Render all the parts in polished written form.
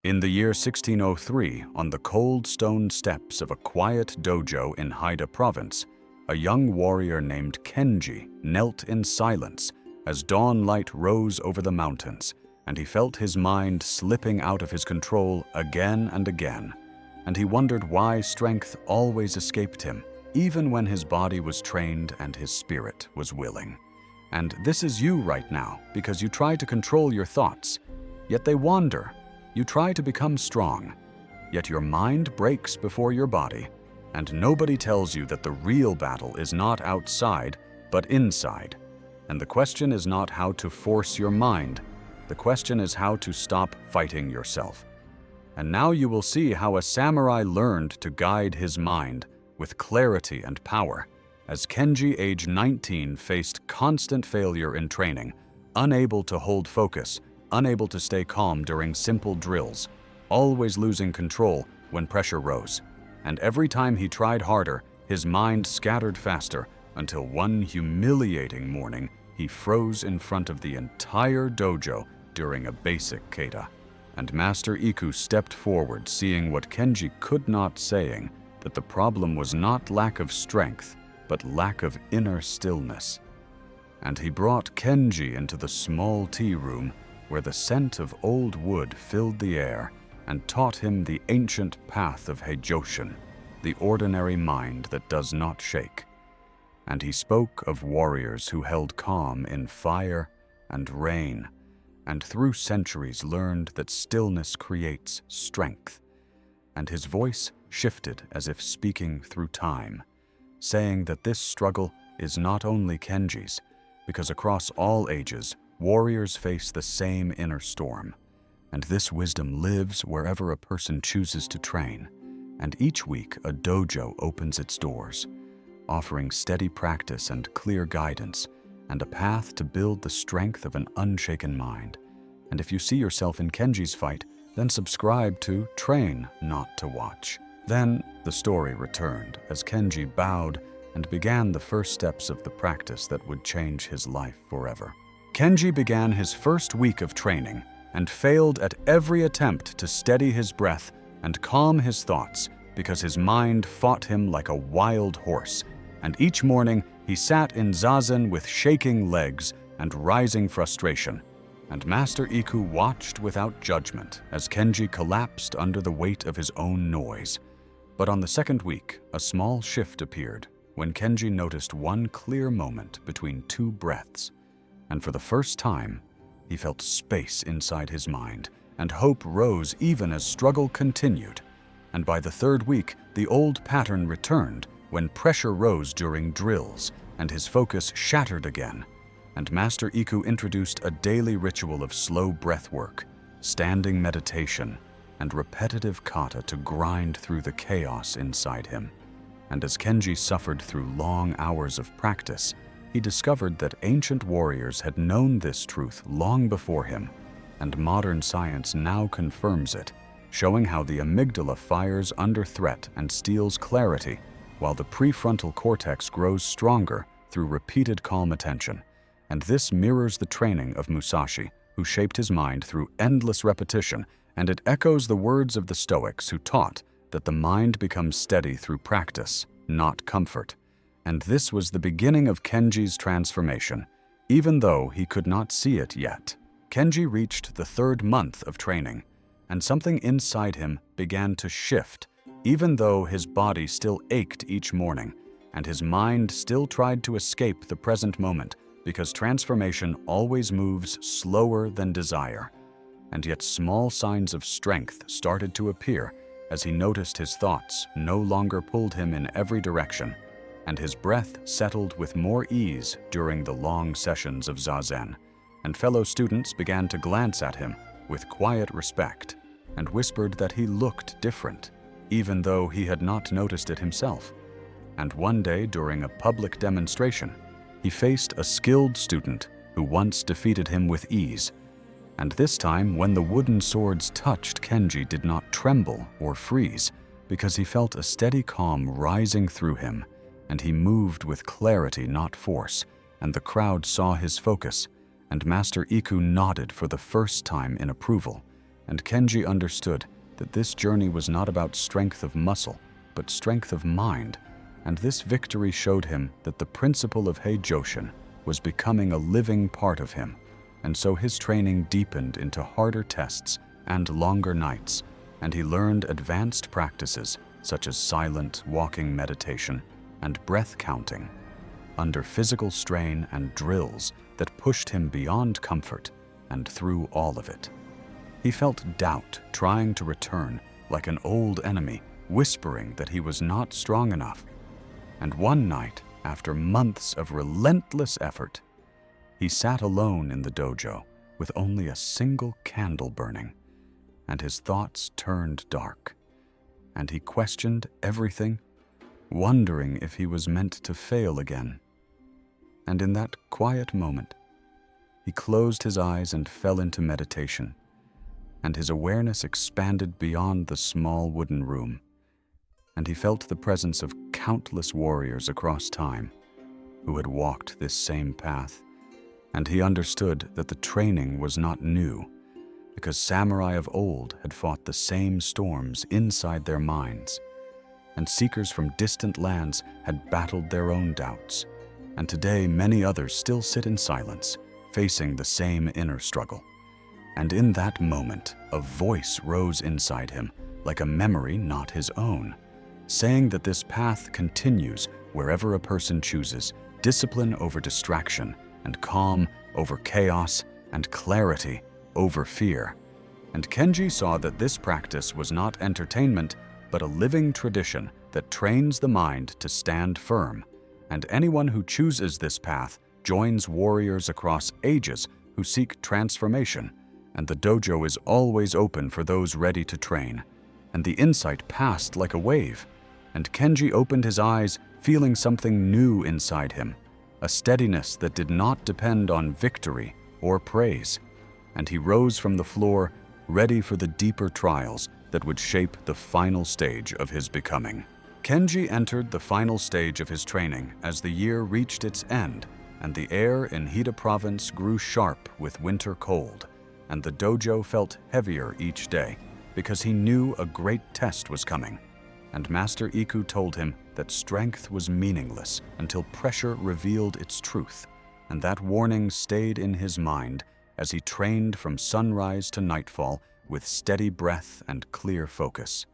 In the year 1603, on the cold stone steps of a quiet dojo in Haida province, a young warrior named Kenji knelt in silence as dawn light rose over the mountains, and he felt his mind slipping out of his control again and again. And he wondered why strength always escaped him, even when his body was trained and his spirit was willing. And this is you right now, because you try to control your thoughts, yet they wander. You try to become strong, yet your mind breaks before your body, and nobody tells you that the real battle is not outside, but inside. And the question is not how to force your mind. The question is how to stop fighting yourself. And now you will see how a samurai learned to guide his mind with clarity and power, as Kenji, age 19, faced constant failure in training, unable to hold focus, unable to stay calm during simple drills, always losing control when pressure rose. And every time he tried harder, his mind scattered faster, until one humiliating morning, he froze in front of the entire dojo during a basic kata. And Master Iku stepped forward, seeing what Kenji could not, saying that the problem was not lack of strength, but lack of inner stillness. And he brought Kenji into the small tea room, where the scent of old wood filled the air, and taught him the ancient path of heijoshin, the ordinary mind that does not shake. And he spoke of warriors who held calm in fire and rain, and through centuries learned that stillness creates strength. And his voice shifted as if speaking through time, saying that this struggle is not only Kenji's, because across all ages, warriors face the same inner storm, and this wisdom lives wherever a person chooses to train. And each week, a dojo opens its doors, offering steady practice and clear guidance, and a path to build the strength of an unshaken mind. And if you see yourself in Kenji's fight, then subscribe to Train Not to Watch. Then the story returned as Kenji bowed and began the first steps of the practice that would change his life forever. Kenji began his first week of training and failed at every attempt to steady his breath and calm his thoughts, because his mind fought him like a wild horse. And each morning he sat in zazen with shaking legs and rising frustration. And Master Iku watched without judgment as Kenji collapsed under the weight of his own noise. But on the second week, a small shift appeared when Kenji noticed one clear moment between two breaths. And for the first time, he felt space inside his mind, and hope rose even as struggle continued. And by the third week, the old pattern returned when pressure rose during drills, and his focus shattered again. And Master Iku introduced a daily ritual of slow breath work, standing meditation, and repetitive kata to grind through the chaos inside him. And as Kenji suffered through long hours of practice, he discovered that ancient warriors had known this truth long before him, and modern science now confirms it, showing how the amygdala fires under threat and steals clarity, while the prefrontal cortex grows stronger through repeated calm attention. And this mirrors the training of Musashi, who shaped his mind through endless repetition, and it echoes the words of the Stoics, who taught that the mind becomes steady through practice, not comfort. And this was the beginning of Kenji's transformation, even though he could not see it yet. Kenji reached the third month of training, and something inside him began to shift, even though his body still ached each morning, and his mind still tried to escape the present moment, because transformation always moves slower than desire. And yet small signs of strength started to appear as he noticed his thoughts no longer pulled him in every direction, and his breath settled with more ease during the long sessions of zazen, and fellow students began to glance at him with quiet respect and whispered that he looked different, even though he had not noticed it himself. And one day during a public demonstration, he faced a skilled student who once defeated him with ease. And this time, when the wooden swords touched, Kenji did not tremble or freeze, because he felt a steady calm rising through him, and he moved with clarity, not force, and the crowd saw his focus, and Master Iku nodded for the first time in approval, and Kenji understood that this journey was not about strength of muscle, but strength of mind, and this victory showed him that the principle of heijoshin was becoming a living part of him, and so his training deepened into harder tests and longer nights, and he learned advanced practices such as silent walking meditation and breath counting, under physical strain and drills that pushed him beyond comfort and through all of it. He felt doubt trying to return like an old enemy, whispering that he was not strong enough. And one night, after months of relentless effort, he sat alone in the dojo with only a single candle burning, and his thoughts turned dark, and he questioned everything, wondering if he was meant to fail again. And in that quiet moment, he closed his eyes and fell into meditation, and his awareness expanded beyond the small wooden room, and he felt the presence of countless warriors across time who had walked this same path, and he understood that the training was not new, because samurai of old had fought the same storms inside their minds, and seekers from distant lands had battled their own doubts, and today many others still sit in silence, facing the same inner struggle. And in that moment, a voice rose inside him, like a memory not his own, saying that this path continues wherever a person chooses discipline over distraction, and calm over chaos, and clarity over fear. And Kenji saw that this practice was not entertainment, but a living tradition that trains the mind to stand firm. And anyone who chooses this path joins warriors across ages who seek transformation, and the dojo is always open for those ready to train. And the insight passed like a wave, and Kenji opened his eyes, feeling something new inside him, a steadiness that did not depend on victory or praise. And he rose from the floor, ready for the deeper trials that would shape the final stage of his becoming. Kenji entered the final stage of his training as the year reached its end, and the air in Hida province grew sharp with winter cold, and the dojo felt heavier each day because he knew a great test was coming. And Master Iku told him that strength was meaningless until pressure revealed its truth, and that warning stayed in his mind as he trained from sunrise to nightfall with steady breath and clear focus.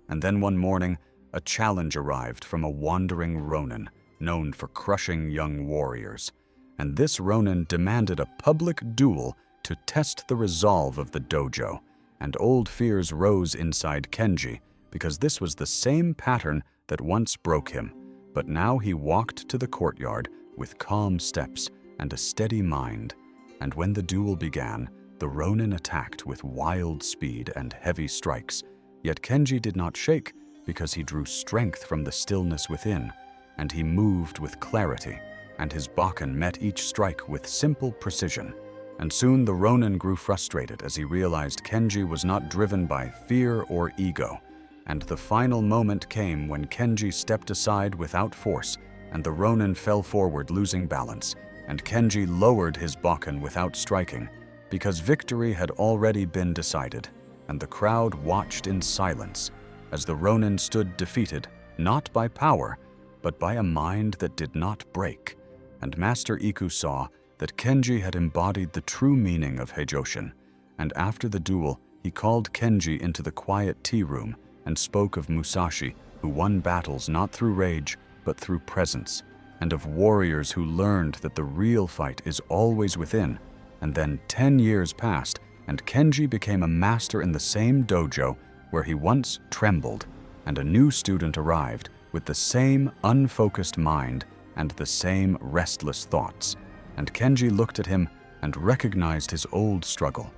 And then one morning, a challenge arrived from a wandering ronin known for crushing young warriors, and this ronin demanded a public duel to test the resolve of the dojo, and old fears rose inside Kenji because this was the same pattern that once broke him, but now he walked to the courtyard with calm steps and a steady mind, and when the duel began, the ronin attacked with wild speed and heavy strikes, yet Kenji did not shake because he drew strength from the stillness within, and he moved with clarity, and his bakken met each strike with simple precision. And soon the ronin grew frustrated as he realized Kenji was not driven by fear or ego, and the final moment came when Kenji stepped aside without force, and the ronin fell forward losing balance, and Kenji lowered his bakken without striking, because victory had already been decided, and the crowd watched in silence as the ronin stood defeated, not by power, but by a mind that did not break. And Master Iku saw that Kenji had embodied the true meaning of heijoshin, and after the duel, he called Kenji into the quiet tea room and spoke of Musashi, who won battles not through rage, but through presence, and of warriors who learned that the real fight is always within. And then 10 years passed, and Kenji became a master in the same dojo where he once trembled, and a new student arrived with the same unfocused mind and the same restless thoughts. And Kenji looked at him and recognized his old struggle,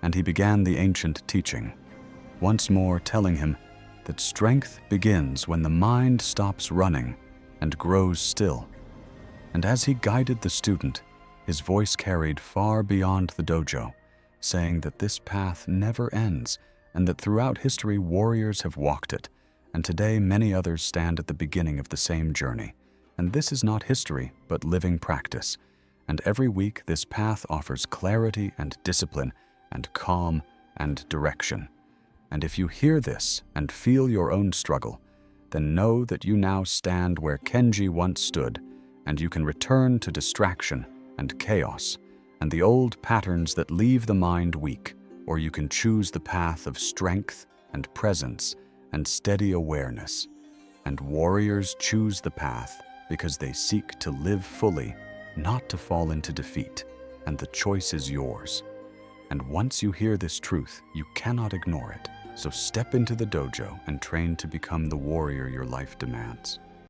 and he began the ancient teaching, once more telling him that strength begins when the mind stops running and grows still. And as he guided the student, his voice carried far beyond the dojo, saying that this path never ends, and that throughout history warriors have walked it, and today many others stand at the beginning of the same journey. And this is not history, but living practice. And every week this path offers clarity and discipline and calm and direction. And if you hear this and feel your own struggle, then know that you now stand where Kenji once stood, and you can return to distraction and chaos and the old patterns that leave the mind weak, or you can choose the path of strength and presence and steady awareness. And warriors choose the path because they seek to live fully, not to fall into defeat, and the choice is yours. And once you hear this truth, you cannot ignore it. So step into the dojo and train to become the warrior your life demands.